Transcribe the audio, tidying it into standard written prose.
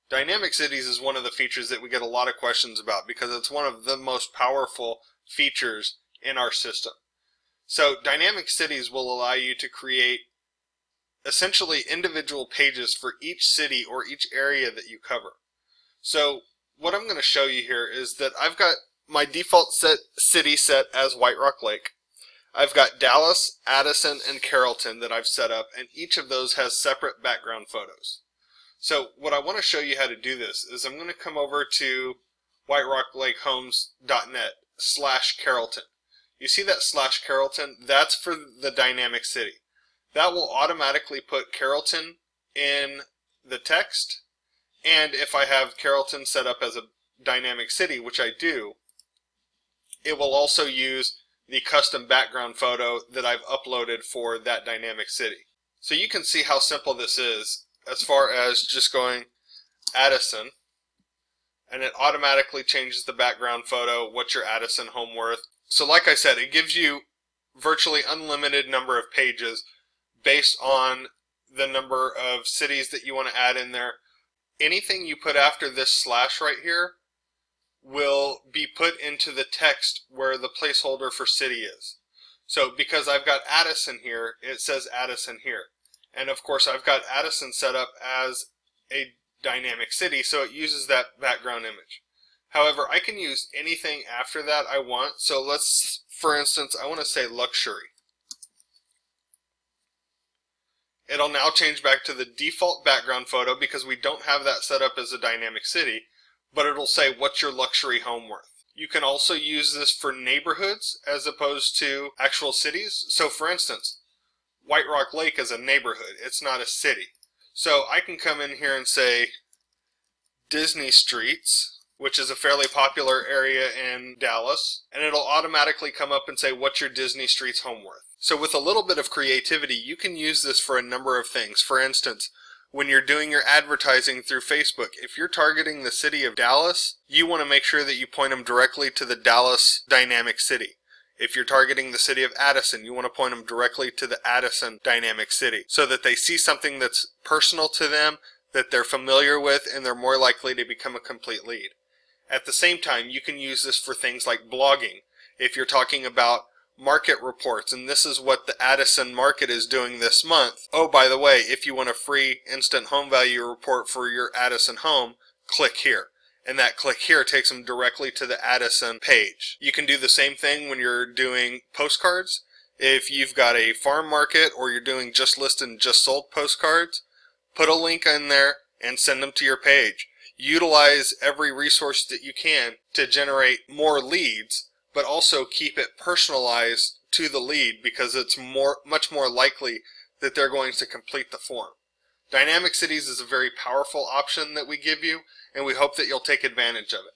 Dynamic cities is one of the features that we get a lot of questions about because it's one of the most powerful features in our system. So dynamic cities will allow you to create essentially individual pages for each city or each area that you cover. So what I'm going to show you here is that I've got my default city set as White Rock Lake. I've got Dallas, Addison, and Carrollton that I've set up, and each of those has separate background photos. So what I want to show you how to do this is I'm going to come over to whiterocklakehomes.net/Carrollton. You see that /Carrollton? That's for the dynamic city. That will automatically put Carrollton in the text, and if I have Carrollton set up as a dynamic city, which I do, it will also use the custom background photo that I've uploaded for that dynamic city. So you can see how simple this is as far as just going Addison, and it automatically changes the background photo. What's your Addison home worth? So like I said, it gives you virtually unlimited number of pages based on the number of cities that you want to add in there. Anything you put after this slash right here will be put into the text where the placeholder for city is. So because I've got Addison here, it says Addison here. And of course I've got Addison set up as a dynamic city, so it uses that background image. However, I can use anything after that I want. So let's, for instance, I want to say luxury. It'll now change back to the default background photo because we don't have that set up as a dynamic city, but it'll say what's your luxury home worth. You can also use this for neighborhoods as opposed to actual cities. So for instance, White Rock Lake is a neighborhood, it's not a city. So I can come in here and say Disney Streets, which is a fairly popular area in Dallas, and it'll automatically come up and say what's your Disney Streets home worth. So with a little bit of creativity, you can use this for a number of things. For instance, when you're doing your advertising through Facebook, if you're targeting the city of Dallas, you want to make sure that you point them directly to the Dallas dynamic city. If you're targeting the city of Addison, you want to point them directly to the Addison dynamic city so that they see something that's personal to them, that they're familiar with, and they're more likely to become a complete lead. At the same time, you can use this for things like blogging. If you're talking about market reports, and this is what the Addison market is doing this month. Oh, by the way, if you want a free instant home value report for your Addison home, click here. And that click here takes them directly to the Addison page. You can do the same thing when you're doing postcards. If you've got a farm market or you're doing just listed and just sold postcards, put a link in there and send them to your page. Utilize every resource that you can to generate more leads, but also keep it personalized to the lead because it's much more likely that they're going to complete the form. Dynamic cities is a very powerful option that we give you, and we hope that you'll take advantage of it.